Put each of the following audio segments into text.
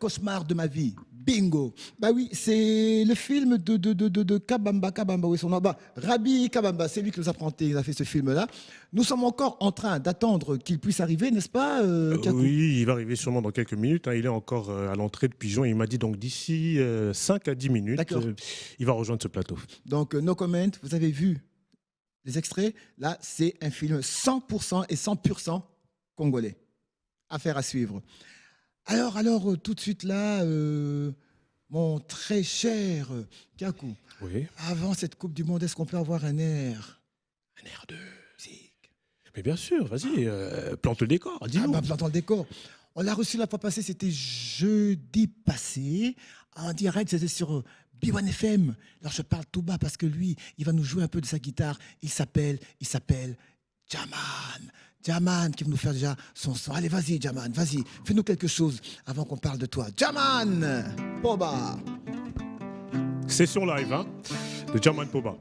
cauchemar de ma vie. Bingo. Bah oui, c'est le film de Kabamba. Kabamba, oui, son nom. Bah, Rabi Kabamba, c'est lui qui nous a présenté, il a fait ce film-là. Nous sommes encore en train d'attendre qu'il puisse arriver, n'est-ce pas, Kakou? Oui, il va arriver sûrement dans quelques minutes. Hein. Il est encore à l'entrée de Pigeon. Il m'a dit donc d'ici 5 à 10 minutes, il va rejoindre ce plateau. Donc, no comment, vous avez vu les extraits. Là, c'est un film 100% et 100% congolais. Affaire à suivre. Alors, tout de suite là, mon très cher Kakou, Oui. avant cette Coupe du Monde, est-ce qu'on peut avoir un air de musique? Mais bien sûr, vas-y, plante le décor, dis-nous. Plantons le décor. On l'a reçu la fois passée, c'était jeudi passé, en direct, c'était sur B1 FM. Alors je parle tout bas parce que lui, il va nous jouer un peu de sa guitare. Il s'appelle Jaman. Jaman qui va nous faire déjà son son. Allez, vas-y, Jaman, vas-y, fais-nous quelque chose avant qu'on parle de toi. Jaman Poba. Session live hein, de Jaman Poba.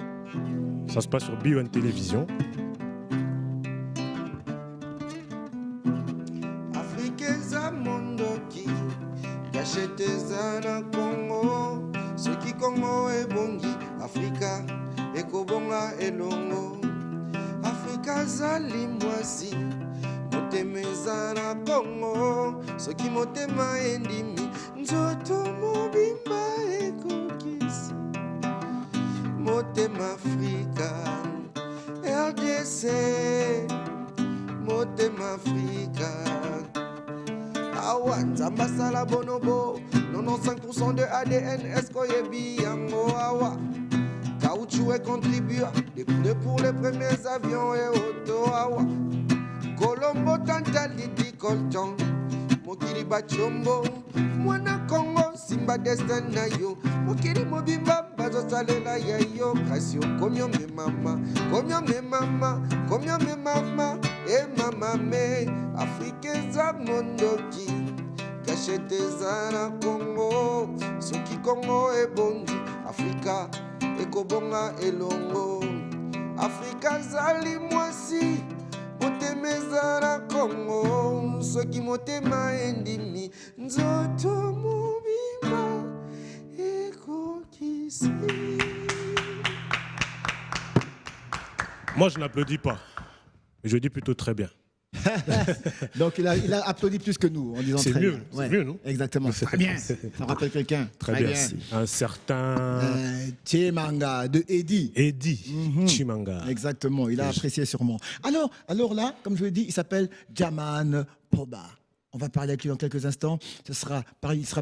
Ça se passe sur B1 Télévision. Afrikeza mondoki, kacheteza na Congo. Soki Congo ebongi, Afrika ekobonga elongo. Afrika zali mwasi, motemeza na Congo. Soki motema endimi, nzoto mobimba ekokisi. Motema Afrika, RDC, motema Afrika. Awa nzamba sala bonobo, 95% de ADN eskoyebi yango awa. Caoutchouc est contribuant, des pneus pour les premiers avions et auto awa. Colombo Tantalidi Colton, Mokili Bachombo, Mwana Congo, Simba Destin na yo. Mokili Mobimba, Bazo Salela Yayo, Kasio, Komyo me mama, Komyo me mama, Komyo me mama, et mama me, Afrikeza mondoki, Kacheteza na Congo, Soki Congo e bongi, Afrika, ekobonga elongo. Afrika zali mwasi, motemeza na Congo. Soki motema endimi, nzoto mobimba ekokisi. Moi, je n'applaudis pas. Je dis plutôt très bien. Donc il a applaudi plus que nous en disant C'est très mieux, bien. c'est mieux, non? Exactement. Très bien. Ça rappelle quelqu'un. Très bien. Un certain Chimanga de Eddie. Eddie Chimanga. Exactement. Il a apprécié sûrement. Alors là, comme je l'ai dit, il s'appelle Jaman Poba. On va parler avec lui dans quelques instants. Il sera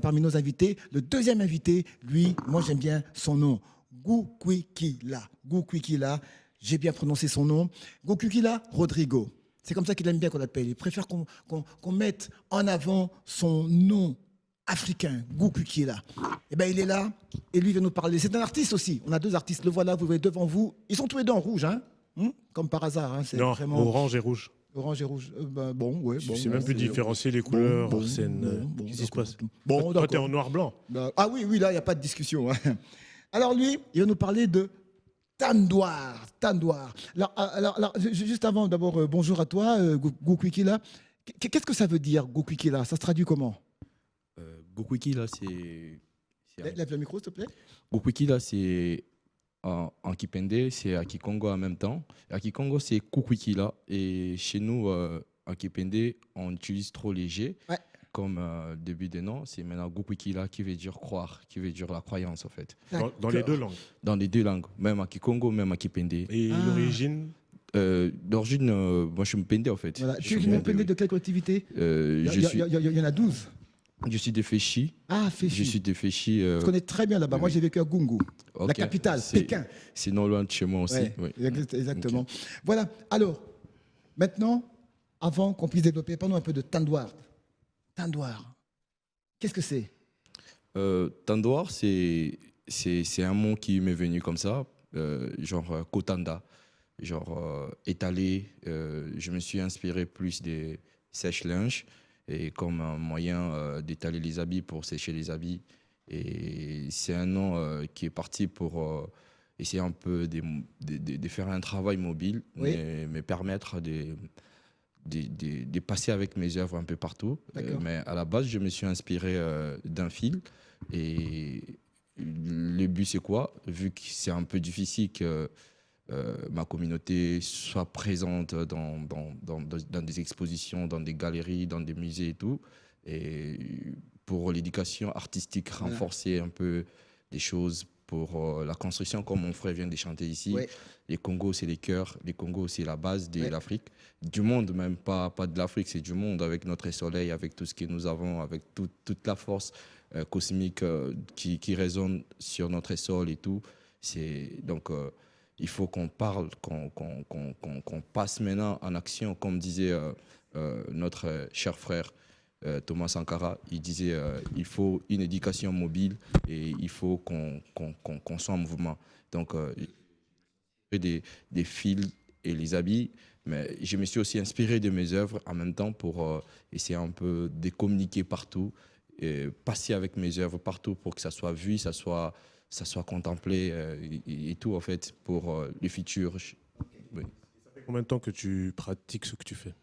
parmi nos invités. Le deuxième invité, lui, moi j'aime bien son nom. Gukwikila. Gukwikila. J'ai bien prononcé son nom. Gukwikila Rodrigo. C'est comme ça qu'il aime bien qu'on l'appelle. Il préfère qu'on mette en avant son nom africain, Gukwikila. Et bien, il est là, et lui, il va nous parler. C'est un artiste aussi. On a deux artistes. Le voilà, vous voyez devant vous. Ils sont tous les deux en rouge, hein, comme par hasard. Hein. Non, vraiment... orange et rouge. Orange et rouge. Bon, ouais. Je sais même plus différencier les couleurs. Qu'est-ce qui se passe? Toi, t'es en noir-blanc. Ah oui, là, il n'y a pas de discussion. Hein. Alors lui, il va nous parler de Tandouar. Alors, juste avant, d'abord, bonjour à toi, Gukwikila. Qu'est-ce que ça veut dire, Gukwikila? Ça se traduit comment? Gukwikila, c'est... Lève le micro, s'il te plaît. Gukwikila, c'est en Kipende, c'est à Kikongo en même temps. À Kikongo, c'est Kukwikila. Et chez nous, en Kipende, on utilise trop léger. Ouais. Comme début de nom, c'est maintenant Gukwikila qui veut dire croire, qui veut dire la croyance en fait. Dans les deux langues. Dans les deux langues, même à Kikongo, même à Kipende. Et l'origine? D'origine, moi je suis Mpende en fait. Voilà. Tu es Mpende de quelle collectivité? Il y en a 12. Je suis de Féchi. Ah, Féchi. Je suis de Féchi. Je connais très bien là-bas. Moi, j'ai vécu à Gungu, la capitale, Pékin. C'est non loin de chez moi aussi. Ouais, oui. Exactement. Okay. Voilà. Alors, maintenant, avant qu'on puisse développer, parlons un peu de Tandouar. Tandouar, qu'est-ce que c'est? Tandouar, c'est un mot qui m'est venu comme ça, genre Kotanda, genre étalé. Je me suis inspiré plus des sèche-linges et comme un moyen d'étaler les habits pour sécher les habits. Et c'est un nom qui est parti pour essayer un peu de faire un travail mobile, oui. mais permettre de passer avec mes œuvres un peu partout. Mais à la base, je me suis inspiré d'un film. Et le but, c'est quoi? Vu que c'est un peu difficile que ma communauté soit présente dans des expositions, dans des galeries, dans des musées et tout. Et pour l'éducation artistique, renforcer un peu des choses pour la construction, comme mon frère vient de chanter ici. Ouais. Les Congos, c'est les cœurs. Les Congos, c'est la base de l'Afrique. Du monde, même pas de l'Afrique, c'est du monde, avec notre soleil, avec tout ce que nous avons, avec toute la force cosmique qui résonne sur notre sol et tout. Donc, il faut qu'on parle, qu'on passe maintenant en action, comme disait notre cher frère Thomas Sankara. Il disait il faut une éducation mobile et il faut qu'on soit en mouvement. Donc, des fils et les habits, mais je me suis aussi inspiré de mes œuvres en même temps pour essayer un peu de communiquer partout, et passer avec mes œuvres partout pour que ça soit vu, ça soit contemplé et tout, en fait, pour le futur. Oui. Ça fait combien de temps que tu pratiques ce que tu fais?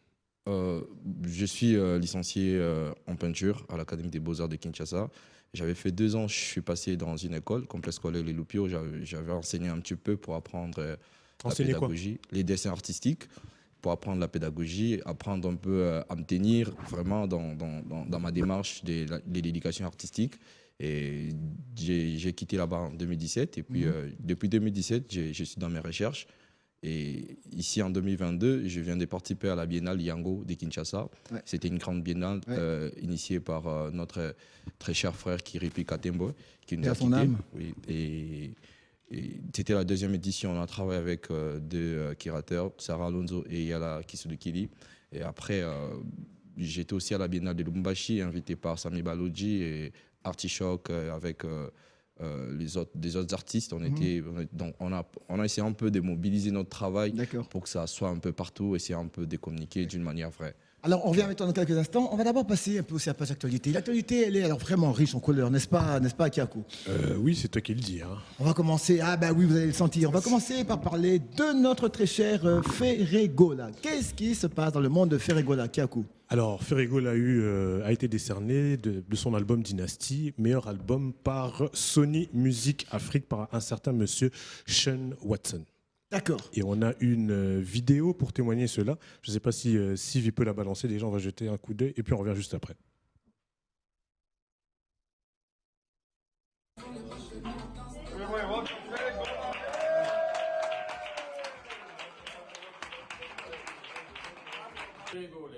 Je suis licencié en peinture à l'Académie des Beaux-Arts de Kinshasa. J'avais fait 2 ans, je suis passé dans une école, complexe scolaire Les Loupio. J'avais enseigné un petit peu pour apprendre la pédagogie, les dessins artistiques, pour apprendre la pédagogie, apprendre un peu à me tenir vraiment dans ma démarche de l'éducation artistique. Et j'ai quitté là-bas en 2017. Et puis, depuis 2017, je suis dans mes recherches. Et ici, en 2022, je viens de participer à la Biennale Yango de Kinshasa. Ouais. C'était une grande biennale initiée par notre très cher frère Kiripi Katembo, qui nous a quittés. Oui. Et c'était la 2e édition. On a travaillé avec 2 curateurs, Sarah Alonso et Yala Kisudukili. Et après, j'étais aussi à la Biennale de Lubumbashi, invité par Sami Baloji et Artichoke avec des autres artistes. On a essayé un peu de mobiliser notre travail pour que ça soit un peu partout, essayer un peu de communiquer d'une manière vraie. Alors, on revient maintenant dans quelques instants. On va d'abord passer un peu aussi à la page actualité. L'actualité, elle est alors vraiment riche en couleurs, n'est-ce pas, Kiakou? Oui, c'est toi qui le dis. Hein. On va commencer, oui, vous allez le sentir. On va commencer par parler de notre très cher Ferregola. Qu'est-ce qui se passe dans le monde de Ferregola, Kiakou? Alors, Ferregola a été décerné de son album Dynasty, meilleur album par Sony Music Afrique, par un certain monsieur Sean Watson. D'accord. Et on a une vidéo pour témoigner cela. Je ne sais pas si Sylvie peut la balancer. Déjà, on va jeter un coup d'œil et puis on revient juste après.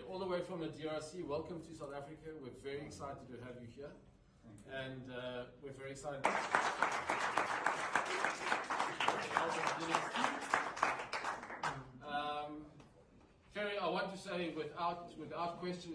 All the way from the DRC, welcome to South Africa. We're very excited to have you here. And we're very excited. Ferry, I want to say without question.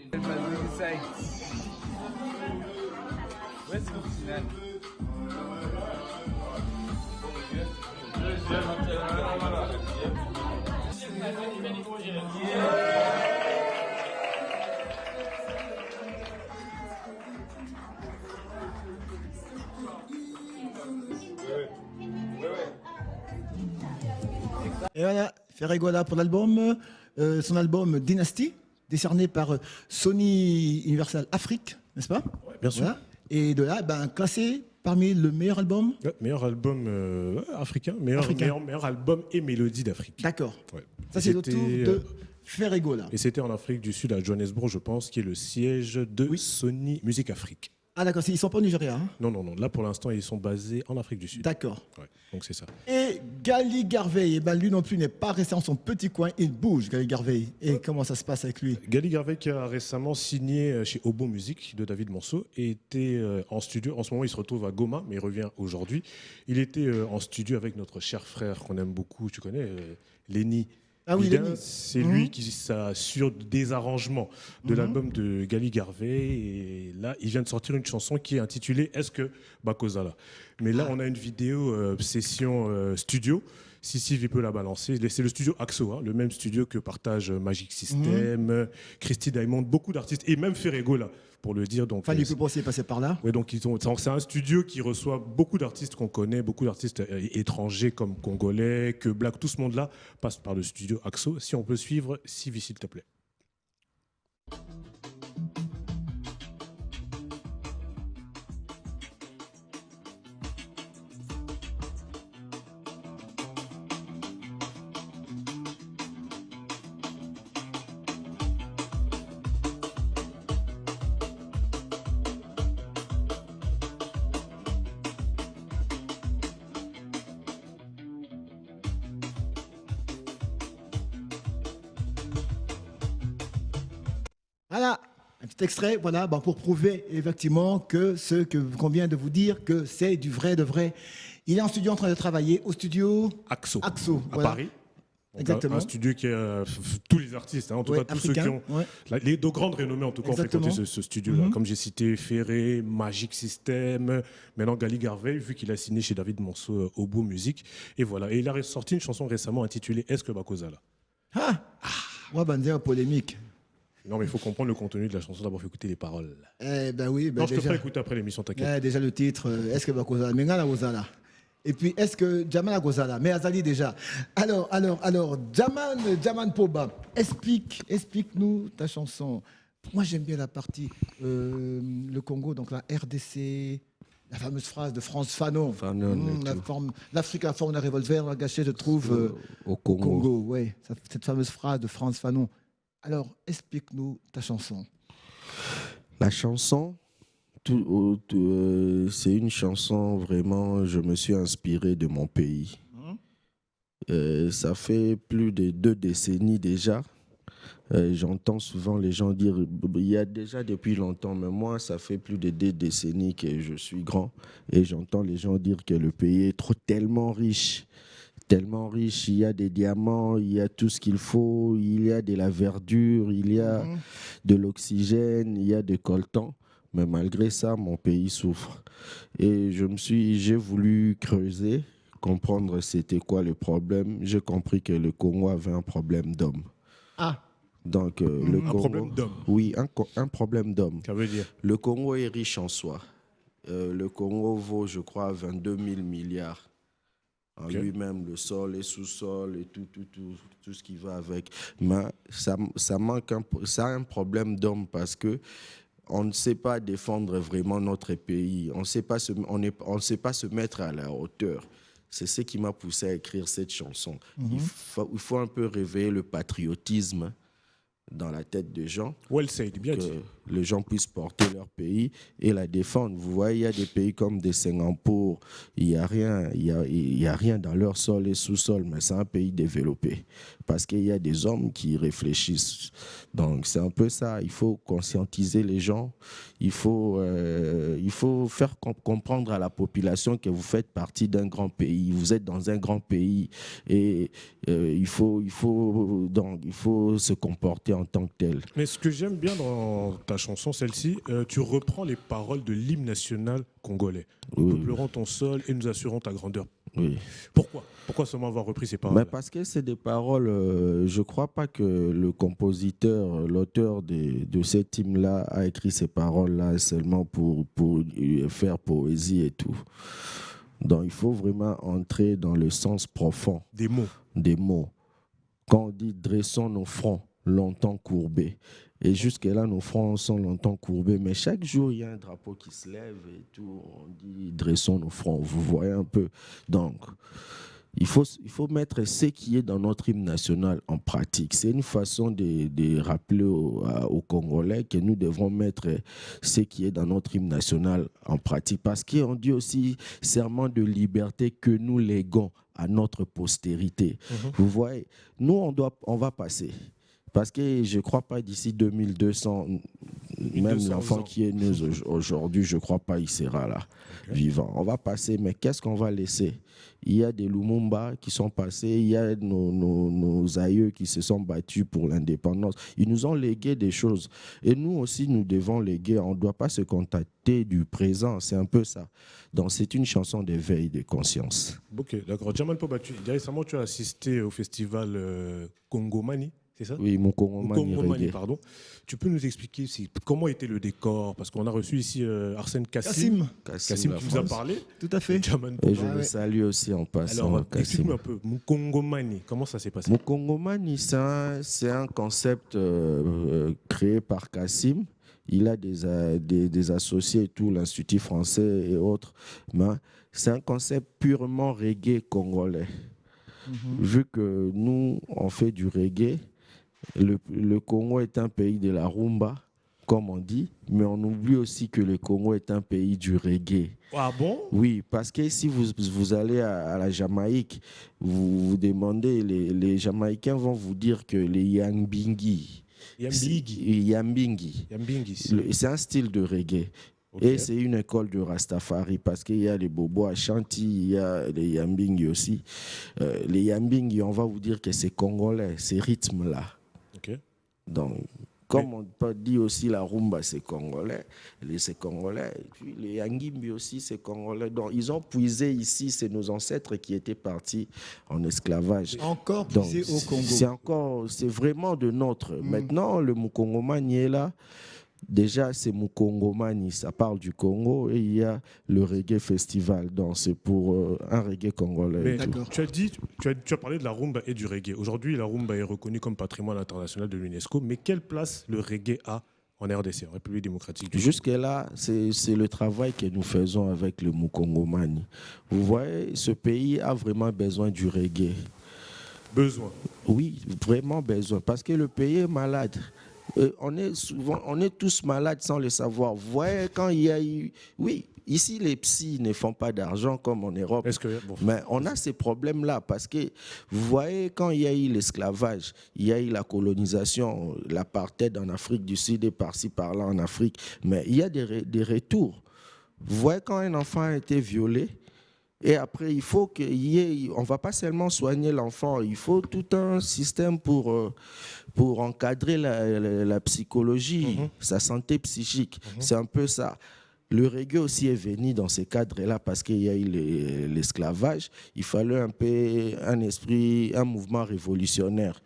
Et voilà, Ferregola pour l'album, son album Dynasty, décerné par Sony Universal Afrique, n'est-ce pas? Ouais, bien sûr. Voilà. Et de là, classé parmi le meilleur album. Meilleur album africain, meilleur album et mélodie d'Afrique. D'accord. Ouais. Ça, c'est le tour de Ferregola. Et c'était en Afrique du Sud, à Johannesburg, je pense, qui est le siège de Sony Music Afrique. Ah d'accord, ils ne sont pas au Nigeria. Hein? Non. Là, pour l'instant, ils sont basés en Afrique du Sud. D'accord. Ouais, donc c'est ça. Et Gali Garvey, lui non plus n'est pas resté en son petit coin, il bouge, Gali Garvey. Et comment ça se passe avec lui? Gali Garvey qui a récemment signé chez Obo Music de David Monceau et était en studio. En ce moment, il se retrouve à Goma, mais il revient aujourd'hui. Il était en studio avec notre cher frère qu'on aime beaucoup, tu connais, Lenny. Ah oui, c'est lui qui s'assure des arrangements de l'album de Gali Garvey. Et là, il vient de sortir une chanson qui est intitulée Est-ce que Bakozala? Mais là, on a une vidéo session studio. Si Sylvie peut la balancer. C'est le studio Axo, hein, le même studio que partage Magic System, Christy Diamond, beaucoup d'artistes, et même Ferregola, pour le dire. Donc, Fallait plus passer par là. Oui, donc c'est un studio qui reçoit beaucoup d'artistes qu'on connaît, beaucoup d'artistes étrangers comme congolais, que black, tout ce monde-là passe par le studio Axo. Si on peut suivre, Sylvie, s'il te plaît. Voilà, un petit extrait, voilà, bon, pour prouver effectivement que ce qu'on vient de vous dire, que c'est du vrai de vrai. Il est en studio en train de travailler, au studio Axo, Axo, à voilà. Paris. Donc, Exactement. un studio qui a tous les artistes, hein, en tout Ouais, cas tous ceux qui africain, ont. ouais. Les deux grandes renommées, en tout cas, ont Exactement. fréquenté ce studio-là. Mhm. Comme j'ai cité Ferré, Magic System, maintenant Gali Garvey, vu qu'il a signé chez David Monceau Obo Music. Et voilà. Et il a sorti une chanson récemment intitulée Est-ce que Bakozala? Ah, ouais, ben, dire polémique. Non, mais il faut comprendre le contenu de la chanson. D'abord, il faut écouter les paroles. Eh ben oui, ben Non, je te déjà, ferai écouter après l'émission, t'inquiète. déjà le titre, est-ce que Bakozala, Mengana Gozala. Et puis, est-ce que Jaman Gozala, mais Azali déjà. Alors, Jaman Poba, explique-nous ta chanson. Moi, j'aime bien la partie, le Congo, donc la RDC, la fameuse phrase de Frantz Fanon. Fanon et tout. L'Afrique a forme d'un revolver, la gâchée, je trouve, Au au Congo. Congo. Ouais, cette fameuse phrase de Frantz Fanon. Alors, explique-nous ta chanson. La chanson, c'est une chanson vraiment, je me suis inspiré de mon pays. Ça fait plus de 2 décennies déjà. J'entends souvent les gens dire, il y a déjà depuis longtemps, mais moi, ça fait plus de 2 décennies que je suis grand. Et j'entends les gens dire que le pays est tellement riche. Tellement riche, il y a des diamants, il y a tout ce qu'il faut, il y a de la verdure, il y a de l'oxygène, il y a des coltans. Mais malgré ça, mon pays souffre. Et j'ai voulu creuser, comprendre c'était quoi le problème. J'ai compris que le Congo avait un problème d'homme. Ah, Donc, le Un Congo, problème d'homme. oui, un problème d'homme. Ça veut dire. Le Congo est riche en soi. Le Congo vaut, je crois, 22 000 milliards. En Ok. lui-même, le sol, les sous-sols et tout ce qui va avec. Mais ça a un problème d'homme parce que on ne sait pas défendre vraiment notre pays. On ne sait pas on sait pas se mettre à la hauteur. C'est ce qui m'a poussé à écrire cette chanson. Il faut un peu réveiller le patriotisme dans la tête des gens, Well said, bien que dit. les gens puissent porter leur pays et la défendre. Vous voyez, il y a des pays comme des Singapour, il n'y a rien dans leur sol et sous-sol, mais c'est un pays développé parce qu'il y a des hommes qui réfléchissent. Donc c'est un peu ça, il faut conscientiser les gens, il faut faire comprendre à la population que vous faites partie d'un grand pays, vous êtes dans un grand pays et il faut se comporter en tant que tel. Mais ce que j'aime bien dans ta chanson, celle-ci, tu reprends les paroles de l'hymne national congolais. Nous Oui. peuplerons ton sol et nous assurons ta grandeur. Oui. Pourquoi seulement avoir repris ces paroles? Mais parce que c'est des paroles, je ne crois pas que le compositeur, l'auteur de cet hymne-là a écrit ces paroles-là seulement pour faire poésie et tout. Donc il faut vraiment entrer dans le sens profond Des mots. des mots. Quand on dit dressons nos fronts longtemps courbés, et jusque-là nos fronts sont longtemps courbés, mais chaque jour il y a un drapeau qui se lève et tout, on dit dressons nos fronts, vous voyez un peu. Donc il faut mettre ce qui est dans notre hymne national en pratique. C'est une façon de rappeler aux Congolais que nous devons mettre ce qui est dans notre hymne national en pratique. Parce qu'on dit aussi serment de liberté que nous léguons à notre postérité. Vous voyez, nous, on va passer. Parce que je ne crois pas d'ici 2200, même 1200 l'enfant ans. qui est né aujourd'hui, je ne crois pas il sera là, vivant. On va passer, mais qu'est-ce qu'on va laisser? Il y a des Lumumba qui sont passés, il y a nos aïeux qui se sont battus pour l'indépendance. Ils nous ont légué des choses. Et nous aussi, nous devons léguer. On ne doit pas se contenter du présent, c'est un peu ça. Donc c'est une chanson d'éveil de conscience. Ok, d'accord. Jaman Poba, récemment tu as assisté au festival Congomani, c'est ça? Oui, Mukongomani Mukongomani, reggae. pardon. Tu peux nous expliquer comment était le décor? Parce qu'on a reçu ici Arsène Kassim. Kassim la qui nous a France. parlé. Tout à fait. de Jaman Et Poba. je le salue aussi en passant. Alors, Kassim. explique-nous un peu. Mukongomani, comment ça s'est passé? Mukongomani, c'est un concept créé par Kassim. Il a des associés et tout, l'Institut français et autres. Mais c'est un concept purement reggae congolais. Vu que nous, on fait du reggae, le Congo est un pays de la rumba, comme on dit, mais on oublie aussi que le Congo est un pays du reggae. Ah bon? Oui, parce que si vous allez à la Jamaïque, vous demandez, les Jamaïcains vont vous dire que les Yambingi, Yambingi, c'est un style de reggae. Ok. Et c'est une école de Rastafari parce qu'il y a les Bobo Ashanti, il y a les Yambingi aussi. Les Yambingi, on va vous dire que c'est congolais, ces rythmes-là. Ok. Donc, comme on peut dire aussi la rumba, c'est congolais. C'est congolais. Et puis les Yangimbi aussi, c'est congolais. Donc, ils ont puisé ici, c'est nos ancêtres qui étaient partis en esclavage. Encore Donc, puisé au Congo. c'est vraiment de notre. Maintenant, le Mukongomani est là. Déjà, c'est Mukongomani, ça parle du Congo, et il y a le reggae festival. Donc, c'est pour un reggae congolais. Mais et tout. D'accord. tu as parlé de la rumba et du reggae. Aujourd'hui, la rumba est reconnue comme patrimoine international de l'UNESCO. Mais quelle place le reggae a en RDC, en République démocratique du Congo? Jusque-là, c'est le travail que nous faisons avec le Mukongomani. Vous voyez, ce pays a vraiment besoin du reggae. Besoin. Oui, vraiment besoin, parce que le pays est malade. On est tous malades sans le savoir. Vous voyez, quand il y a eu... Oui, ici, les psys ne font pas d'argent comme en Europe. Mais on a ces problèmes-là parce que, vous voyez, quand il y a eu l'esclavage, il y a eu la colonisation, l'apartheid en Afrique du Sud et par-ci, par-là en Afrique. Mais il y a des retours. Vous voyez, quand un enfant a été violé, et après, il faut qu'il y ait... On ne va pas seulement soigner l'enfant, il faut tout un système pour encadrer la psychologie, sa santé psychique. C'est un peu ça. Le reggae aussi est venu dans ces cadres-là parce qu'il y a eu l'esclavage. Il fallait un peu un mouvement révolutionnaire.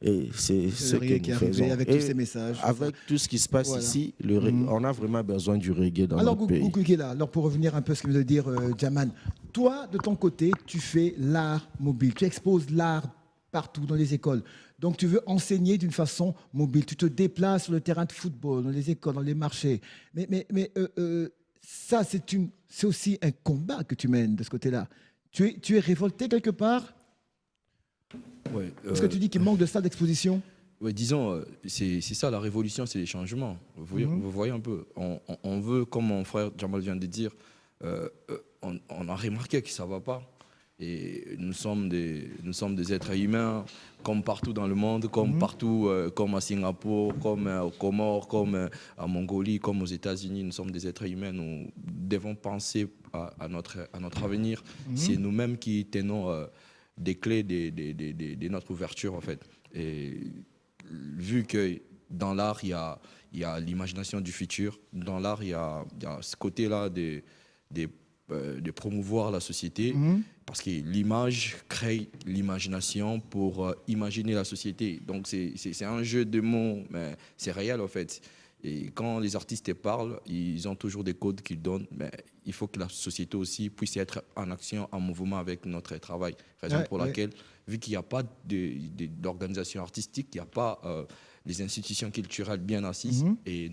Et c'est ce que nous faisons. Avec tous ces messages. Avec tout ce qui se passe ici, on a vraiment besoin du reggae dans alors, notre pays. Goukou qui est là, alors pour revenir un peu à ce que veut dire Jaman, toi, de ton côté, tu fais l'art mobile, tu exposes l'art partout dans les écoles. Donc, tu veux enseigner d'une façon mobile. Tu te déplaces sur le terrain de football, dans les écoles, dans les marchés. Mais ça, c'est aussi un combat que tu mènes de ce côté-là. Tu es révolté quelque part? Ouais, Parce que tu dis qu'il manque de salles d'exposition. ouais, disons, c'est ça, la révolution, c'est les changements. Vous voyez un peu, on veut, comme mon frère Jamal vient de dire, on a remarqué que ça ne va pas. Et nous sommes des êtres humains, comme partout dans le monde, comme partout, comme à Singapour, comme aux Comores, comme en Mongolie, comme aux États-Unis. Nous sommes des êtres humains. Nous devons penser à notre avenir. C'est nous-mêmes qui tenons des clés de notre ouverture, en fait. Et vu que dans l'art, il y a l'imagination du futur, dans l'art, il y a ce côté-là de promouvoir la société, parce que l'image crée l'imagination pour imaginer la société. Donc c'est un jeu de mots, mais c'est réel en fait. Et quand les artistes parlent, ils ont toujours des codes qu'ils donnent, mais il faut que la société aussi puisse être en action, en mouvement avec notre travail. Raison pour laquelle, vu qu'il n'y a pas d'organisation artistique, il n'y a pas les institutions culturelles bien assises, et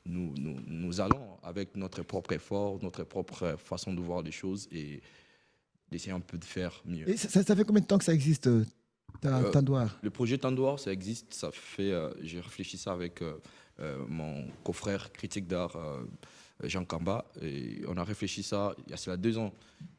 nous allons avec notre propre effort, notre propre façon de voir les choses et d'essayer un peu de faire mieux. Et ça fait combien de temps que ça existe, Tandoir? Le projet Tandoir, ça existe, ça fait, j'ai réfléchi ça avec mon confrère critique d'art Jean Kamba, et on a réfléchi ça il y a cela 2 ans.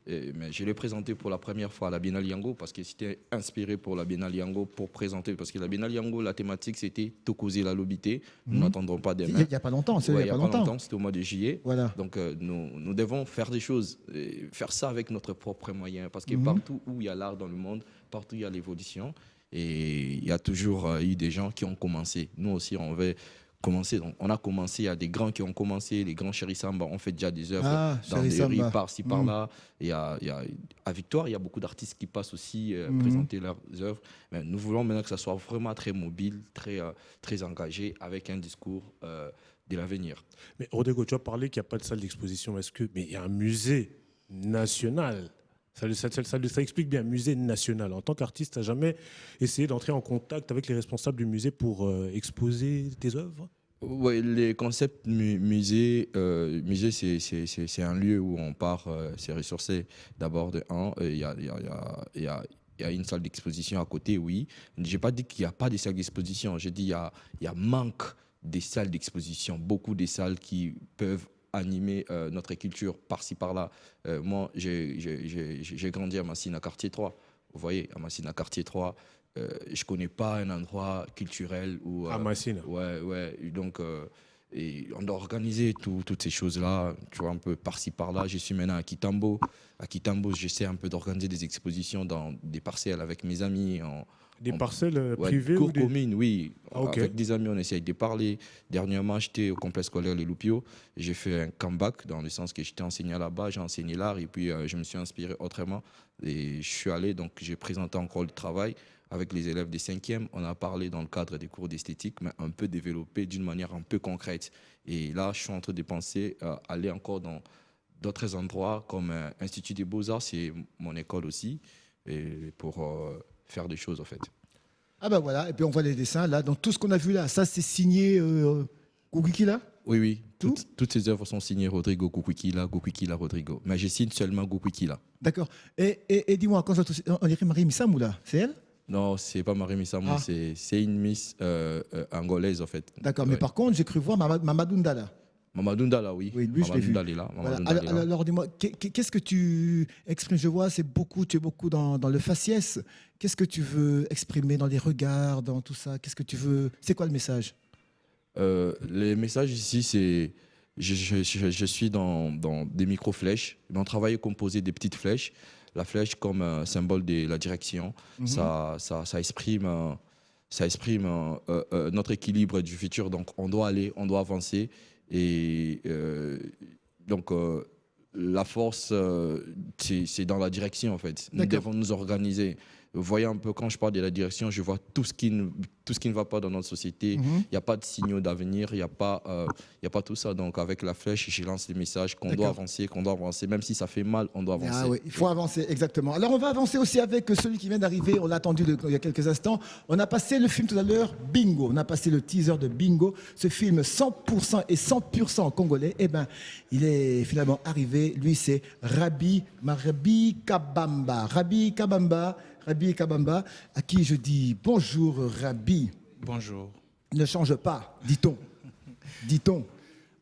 Mais je l'ai présenté pour la première fois à la Biennale Yango parce que c'était inspiré pour la Biennale Yango pour présenter. Parce que la Biennale Yango, la thématique, c'était Tokozi la lobité. Nous n'attendrons pas demain. Il n'y a pas longtemps, il n'y a pas longtemps, c'était au mois de juillet. Voilà. Donc nous devons faire des choses, et faire ça avec notre propre moyen. Parce que partout où il y a l'art dans le monde, partout où il y a l'évolution, et il y a toujours eu des gens qui ont commencé. Nous aussi, on veut commencé. Donc, on a commencé, il y a des grands qui ont commencé, les grands Chéri Samba ont fait déjà des œuvres dans Chéri des Samba. rues par-ci, par-là. À Victoire, il y a beaucoup d'artistes qui passent aussi présenter leurs œuvres. Mais nous voulons maintenant que ça soit vraiment très mobile, très engagé, avec un discours de l'avenir. Mais Rodrigo, tu as parlé qu'il n'y a pas de salle d'exposition. Mais il y a un musée national. Ça explique bien, musée national. En tant qu'artiste, tu n'as jamais essayé d'entrer en contact avec les responsables du musée pour exposer tes œuvres? Oui, les concepts musée, c'est un lieu où on part, c'est ressourcé d'abord de un. Il y a une salle d'exposition à côté, oui. Je n'ai pas dit qu'il n'y a pas de salle d'exposition. J'ai dit il y a manque des salles d'exposition, beaucoup de salles qui peuvent animer notre culture par-ci par-là. Moi, j'ai grandi à Massina Quartier 3. Vous voyez, à Massina Quartier 3, je ne connais pas un endroit culturel où... À Massina. Ouais. Donc, et on doit organiser toutes ces choses-là, tu vois, un peu par-ci par-là. Je suis maintenant à Kitambo. À Kitambo, j'essaie un peu d'organiser des expositions dans des parcelles avec mes amis. Des parcelles Ouais, privées cours ou des... communes, oui. Ah, ok. Avec des amis, on essaye de parler. Dernièrement, j'étais au complexe scolaire Les Loupio. J'ai fait un comeback dans le sens que j'étais enseignant là-bas, j'ai enseigné l'art et puis je me suis inspiré autrement. Et je suis allé, donc j'ai présenté encore le travail avec les élèves des 5e. On a parlé dans le cadre des cours d'esthétique, mais un peu développé d'une manière un peu concrète. Et là, je suis en train de penser à aller encore dans d'autres endroits comme Institut des Beaux-Arts, c'est mon école aussi, et pour faire des choses en fait. Ah ben voilà, et puis on voit les dessins là, donc tout ce qu'on a vu là, ça c'est signé Koukwiki là. Oui. Tout Toutes ces œuvres sont signées Rodrigo Goukwikila, Rodrigo. Mais je signe seulement Goukwikila. D'accord. Et dis-moi, quand on dirait Marie Missamou là, c'est elle? Non, c'est pas Marie Missamou, c'est une Miss angolaise en fait. D'accord, Ouais. mais par contre, j'ai cru voir Mamadou Ndala. Mamadou Ndala, oui. Oui, lui, je l'ai vu. Mamadou Ndala est là. Voilà. Mamadou Ndala est là. Alors dis-moi, qu'est-ce que tu exprimes? Je vois, tu es beaucoup dans le faciès. Qu'est-ce que tu veux exprimer dans les regards, dans tout ça? Qu'est-ce que tu veux? C'est quoi le message? Les messages ici, c'est. Je suis dans des micro-flèches. Mon travail est composé de petites flèches. La flèche comme symbole de la direction. Ça exprime, notre équilibre du futur. Donc, on doit aller, on doit avancer. Et donc, la force, c'est dans la direction, en fait. Nous D'accord. devons nous organiser. Vous voyez un peu, quand je parle de la direction, je vois tout ce qui ne va pas dans notre société. Il n'y a pas de signaux d'avenir, il n'y a pas tout ça. Donc, avec la flèche, je lance des messages qu'on doit avancer. Même si ça fait mal, on doit avancer. Ah oui, il faut avancer, exactement. Alors on va avancer aussi avec celui qui vient d'arriver, on l'a attendu il y a quelques instants. On a passé le film tout à l'heure, Bingo. On a passé le teaser de Bingo. Ce film 100% et 100% congolais, eh ben, il est finalement arrivé. Lui, c'est Rabi Kabamba. Rabi Kabamba, à qui je dis bonjour Rabi. Bonjour. Ne change pas, dit-on. Dit-on.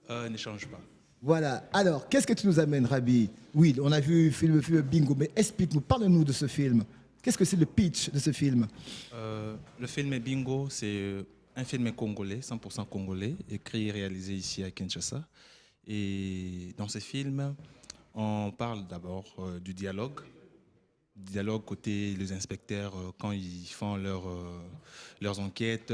Ne change pas. Voilà. Alors, qu'est-ce que tu nous amènes, Rabi? Oui, on a vu le film Bingo, mais explique-nous, parle-nous de ce film. Qu'est-ce que c'est le pitch de ce film? Le film Bingo, c'est un film congolais, 100% congolais, écrit et réalisé ici à Kinshasa. Et dans ce film, on parle d'abord du dialogue côté les inspecteurs quand ils font leurs enquêtes.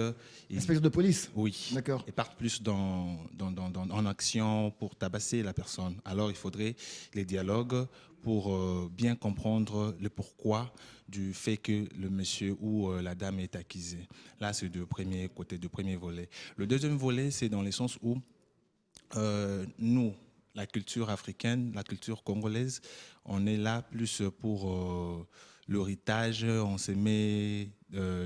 Inspecteur de police? Oui. D'accord. Ils partent plus en action pour tabasser la personne. Alors il faudrait les dialogues pour bien comprendre le pourquoi du fait que le monsieur ou la dame est accusé. Là, c'est du premier côté, du premier volet. Le deuxième volet, c'est dans le sens où nous, la culture africaine, la culture congolaise, on est là plus pour l'héritage, on se met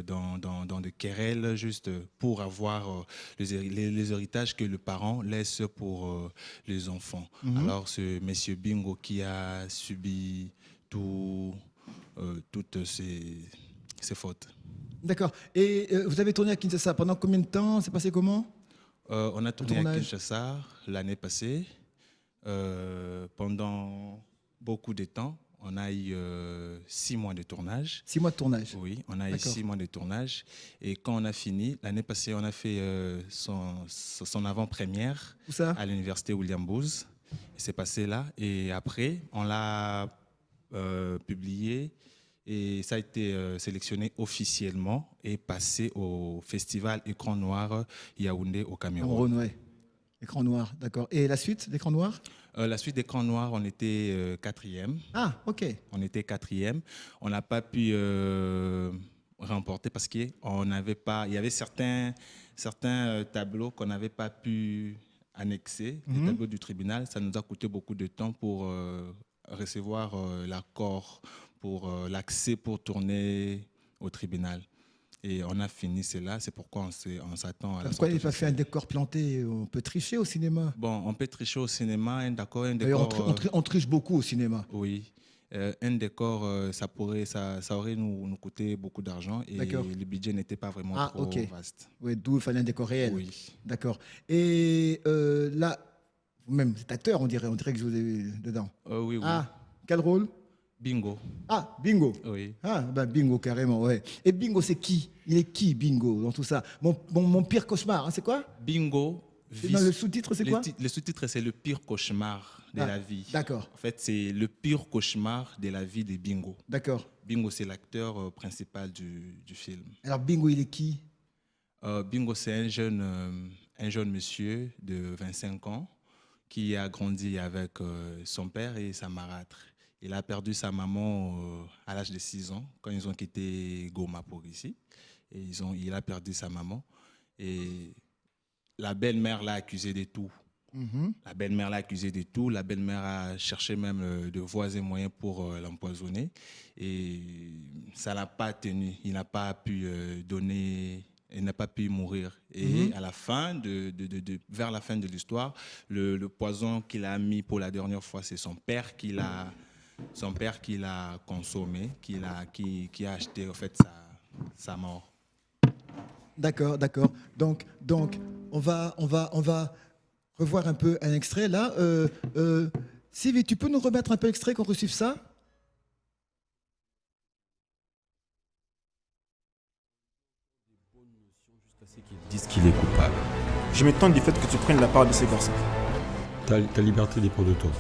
dans des querelles juste pour avoir les héritages que le parent laisse pour les enfants. Alors ce monsieur Bingo qui a subi toutes ces fautes. D'accord. Et vous avez tourné à Kinshasa pendant combien de temps? C'est passé comment? On a tourné à Kinshasa l'année passée. Pendant beaucoup de temps, on a eu 6 mois de tournage. 6 mois de tournage? Oui, on a eu 6 mois de tournage. Et quand on a fini, l'année passée, on a fait son avant-première à l'université William Booth. C'est passé là. Et après, on l'a publié Et ça a été sélectionné officiellement et passé au festival Écran Noir Yaoundé au Cameroun. Cameroun, ouais. Écran noir, d'accord. Et la suite d'écran noir? La suite d'Écran Noir, on était quatrième. Ah, ok. On était quatrième. On n'a pas pu remporter parce qu'on n'avait pas. Il y avait certains tableaux qu'on n'avait pas pu annexer, les tableaux du tribunal. Ça nous a coûté beaucoup de temps pour recevoir l'accord, pour l'accès pour tourner au tribunal. Et on a fini cela. C'est pourquoi on s'attend à la Pourquoi il n'a sortie pas fait un décor planté? On peut tricher au cinéma. Bon, on peut tricher au cinéma, un D'ailleurs, décor. on triche beaucoup au cinéma. Oui. Un décor, ça aurait nous coûté beaucoup d'argent et D'accord. le budget n'était pas vraiment trop ok. vaste. Ouais, d'où il fallait un décor réel. Oui. D'accord. Et là, vous-même, vous êtes acteur, on dirait que je vous ai dedans. Oui, oui. Ah, quel rôle? Bingo. Ah, Bingo. Oui. Ah, ben Bingo, carrément, ouais. Et Bingo, c'est qui? Il est qui, Bingo, dans tout ça? Mon pire cauchemar, hein, c'est quoi? Bingo. Dans le sous-titre, c'est quoi? Le sous-titre, c'est le pire cauchemar de la vie. D'accord, En fait, c'est le pire cauchemar de la vie de Bingo. d'accord. Bingo, c'est l'acteur principal du film. Alors, Bingo, il est qui? Bingo, c'est un jeune monsieur de 25 ans qui a grandi avec son père et sa marâtre. Il a perdu sa maman à l'âge de 6 ans quand ils ont quitté Goma pour ici. Et il a perdu sa maman. Et la belle-mère l'a accusé de tout. La belle-mère l'a accusé de tout. La belle-mère a cherché même de voies et moyens pour l'empoisonner. Et ça n'a pas tenu. Il n'a pas pu il n'a pas pu mourir. Et à la fin vers la fin de l'histoire, le poison qu'il a mis pour la dernière fois, c'est son père qui l'a consommé, qui a acheté en fait sa mort. D'accord, d'accord. Donc, on va revoir un peu un extrait là. Sylvie, tu peux nous remettre un peu l'extrait qu'on reçoive ça? Disent qu'il est coupable. Je m'étonne du fait que tu prennes la part de ces garçons. Ta liberté dépend de toi.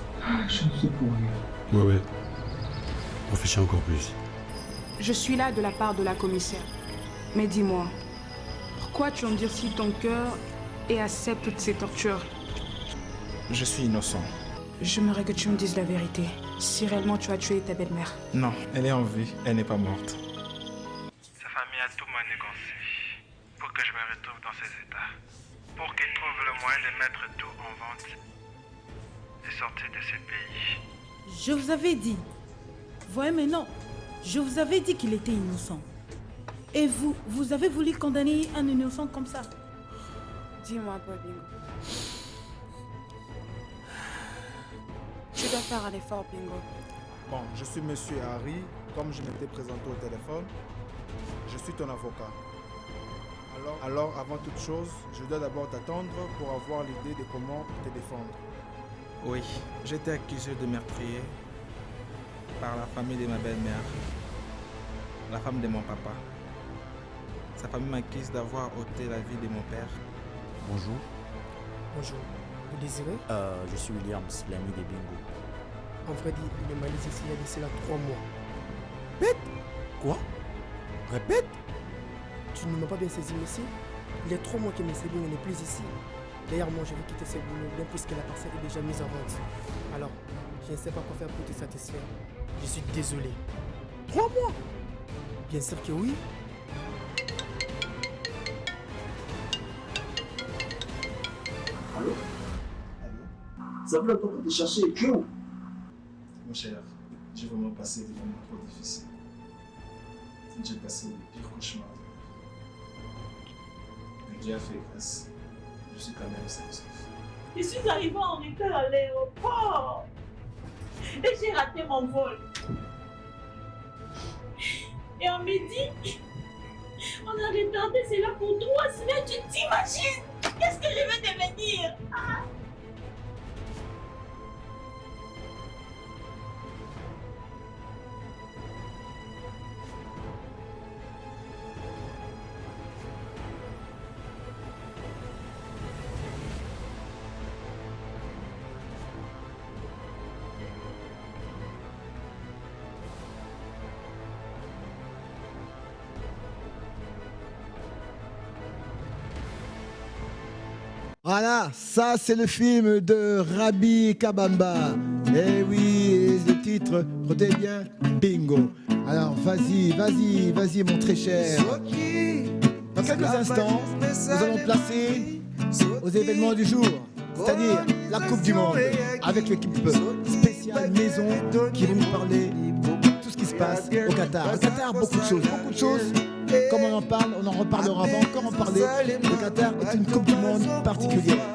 Je ne sais pour rien. Ouais. Réfléchis encore plus. Je suis là de la part de la commissaire. Mais dis-moi, pourquoi tu endurcis ton cœur et acceptes toutes ces tortures? Je suis innocent. J'aimerais que tu me dises la vérité. Si réellement tu as tué ta belle-mère. Non, elle est en vie, elle n'est pas morte. Sa famille a tout manigancé pour que je me retrouve dans ces états. Pour qu'il trouve le moyen de mettre tout en vente et sortir de ce pays. Je vous avais dit. Voyez maintenant, je vous avais dit qu'il était innocent. Et vous avez voulu condamner un innocent comme ça. Dis-moi, Bobby. Tu dois faire un effort, Bingo. Bon, je suis Monsieur Harry. Comme je m'étais présenté au téléphone, je suis ton avocat. Alors, avant toute chose, je dois d'abord t'attendre pour avoir l'idée de comment te défendre. Oui, j'étais accusé de meurtrier par la famille de ma belle-mère, la femme de mon papa. Sa famille m'accuse d'avoir ôté la vie de mon père. Bonjour. Bonjour. Vous désirez? Je suis Williams, l'ami de Bingo. En vrai dit, il est mal ici il y a d'ici là 3 mois. Répète. Quoi? Répète. Tu ne m'as pas bien saisi, monsieur? Il y a 3 mois que M. Bingo n'est plus ici. D'ailleurs, moi, je vais quitter ce boulot bien puisque la parcelle est déjà mise en vente. Alors, je ne sais pas quoi faire pour te satisfaire. Je suis désolé. 3 mois? Bien sûr que oui. Allô? Ça fait longtemps que tu cherché, tu es où? Mon cher, j'ai vraiment passé des moments trop difficiles. J'ai passé le pire cauchemar de ma vie. Mais Dieu a fait grâce. Je suis quand même satisfait. Je suis arrivée en retard à l'aéroport. Et j'ai raté mon vol. Et on me dit, on a retardé cela pour 3 semaines. Tu t'imagines? Qu'est-ce que je vais devenir? Ah. Voilà, ça c'est le film de Rabi Kabamba. Eh oui, le titre, retenez bien, Bingo. Alors vas-y, mon très cher. Dans quelques instants, nous allons placer aux événements du jour, c'est-à-dire la Coupe du Monde, avec l'équipe spéciale Maison qui va nous parler de tout ce qui se passe au Qatar. Au Qatar, beaucoup de choses. Comme on en parle, on en reparlera, on va encore en parler. Le Qatar est une Coupe du Monde particulière.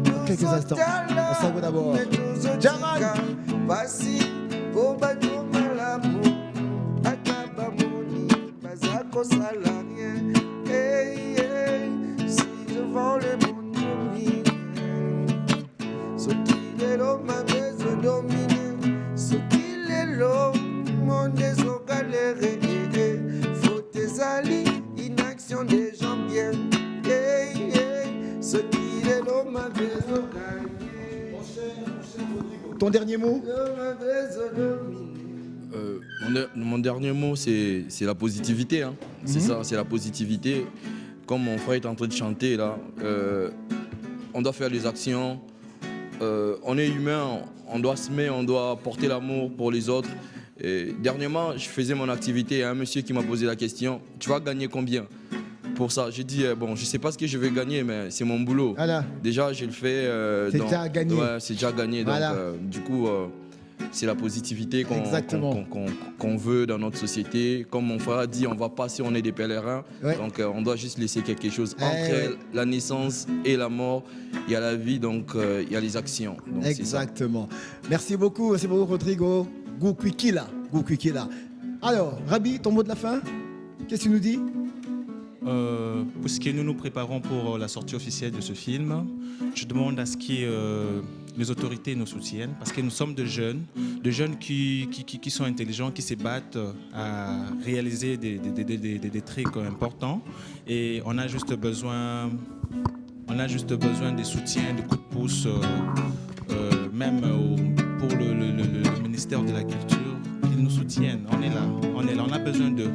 Dans quelques instants, on s'en va d'abord. Jaman! Si je vends le monde ce qu'il est l'homme ma maison dominée, ce qu'il est l'homme mon déso galéré, faut tes alliés, inaction des gens bien, ce qu'il est l'homme ma maison gagné. Ton dernier mot? Mon dernier mot, c'est la positivité. Hein. C'est ça, c'est la positivité. Comme mon frère est en train de chanter là, on doit faire des actions. On est humain, on doit s'aimer, on doit porter l'amour pour les autres. Et dernièrement, je faisais mon activité et un monsieur qui m'a posé la question, tu vas gagner combien? Pour ça, j'ai dit, bon, je ne sais pas ce que je vais gagner, mais c'est mon boulot. Voilà. Déjà, je le fais. C'est déjà gagné. Ouais, c'est déjà gagné. Voilà. Donc, du coup, c'est la positivité qu'on veut dans notre société. Comme mon frère a dit, on va passer, on est des pèlerins. Ouais. Donc, on doit juste laisser quelque chose. Entre la naissance et la mort, il y a la vie, donc il y a les actions. Donc, exactement. Merci beaucoup, Rodrigo. Goukwikila. Alors, Rabi, ton mot de la fin? Qu'est-ce que tu nous dis? Puisque nous nous préparons pour la sortie officielle de ce film, je demande à ce que les autorités nous soutiennent, parce que nous sommes de jeunes qui sont intelligents, qui se battent à réaliser des trucs importants, et on a juste besoin des soutiens, des coups de pouce, même pour le ministère de la Culture, qu'ils nous soutiennent. On est là, on a besoin d'eux.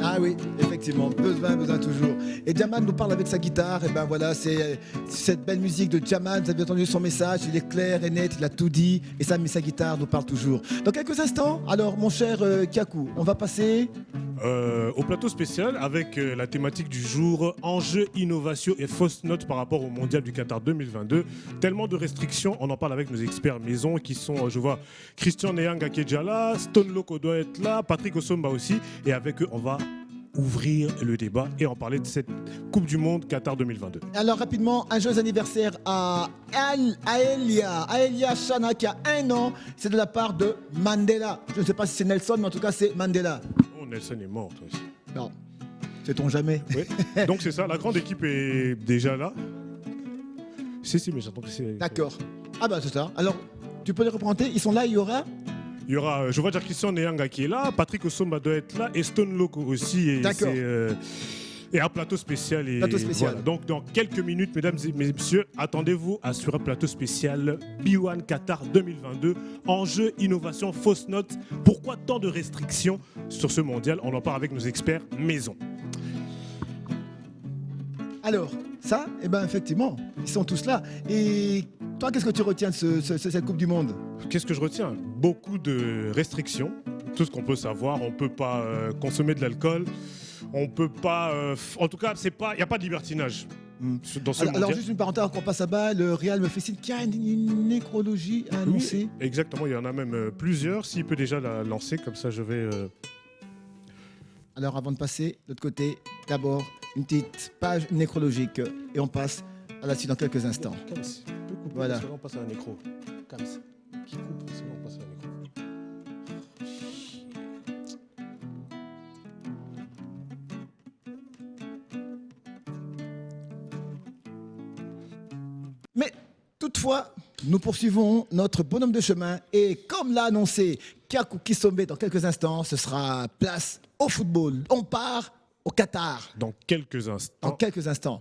Ah oui, effectivement, besoin toujours. Et Jaman nous parle avec sa guitare, et ben voilà, c'est cette belle musique de Jaman, vous avez entendu son message, il est clair et net, il a tout dit, et sa guitare nous parle toujours. Dans quelques instants, alors mon cher Kyaku, on va passer... au plateau spécial avec la thématique du jour, enjeux, innovation et fausses notes par rapport au mondial du Qatar 2022. Tellement de restrictions, on en parle avec nos experts maison qui sont, je vois, Christian Neyanga qui est déjà là, Stone Loco doit être là, Patrick Osomba aussi, et avec eux, on va ouvrir le débat et en parler de cette Coupe du Monde Qatar 2022. Alors rapidement, un joyeux anniversaire à Aelia Shana qui a 1 an, c'est de la part de Mandela. Je ne sais pas si c'est Nelson, mais en tout cas c'est Mandela. Oh, Nelson est mort, toi aussi. Non, sait-on jamais. Oui. Donc c'est ça, la grande équipe est déjà là. Si, mais j'entends que c'est... D'accord. Ah bah c'est ça. Alors, tu peux les représenter, ils sont là, il y aura... Il y aura, je vois Christian Neyanga qui est là, Patrick Osomba doit être là, et Stone Loco aussi. D'accord. Et un plateau spécial. Plateau spécial. Voilà. Donc dans quelques minutes, mesdames et messieurs, attendez-vous à sur un plateau spécial B1 Qatar 2022. Enjeux, innovation, fausses notes. Pourquoi tant de restrictions sur ce mondial? On en parle avec nos experts maison. Alors, ça, eh ben effectivement, ils sont tous là. Et toi, qu'est-ce que tu retiens de cette Coupe du Monde? Qu'est-ce que je retiens? Beaucoup de restrictions. Tout ce qu'on peut savoir, on ne peut pas consommer de l'alcool, on ne peut pas... en tout cas, il n'y a pas de libertinage. Dans ce alors juste une parenthèse, qu'on passe à bas, le Real me fait signe qu'il y a une nécrologie à annoncer. Oui, exactement, il y en a même plusieurs. S'il peut déjà la lancer, comme ça je vais... Alors avant de passer de l'autre côté, d'abord une petite page nécrologique et on passe à la suite dans quelques instants. Voilà. On passe à un nécro. Comme ça. Qui coupe, sinon on passe à un nécro. Mais toutefois, nous poursuivons notre bonhomme de chemin et comme l'a annoncé Kyaku Kisombe dans quelques instants, ce sera place au football. On part au Qatar. Dans quelques instants. Dans quelques instants.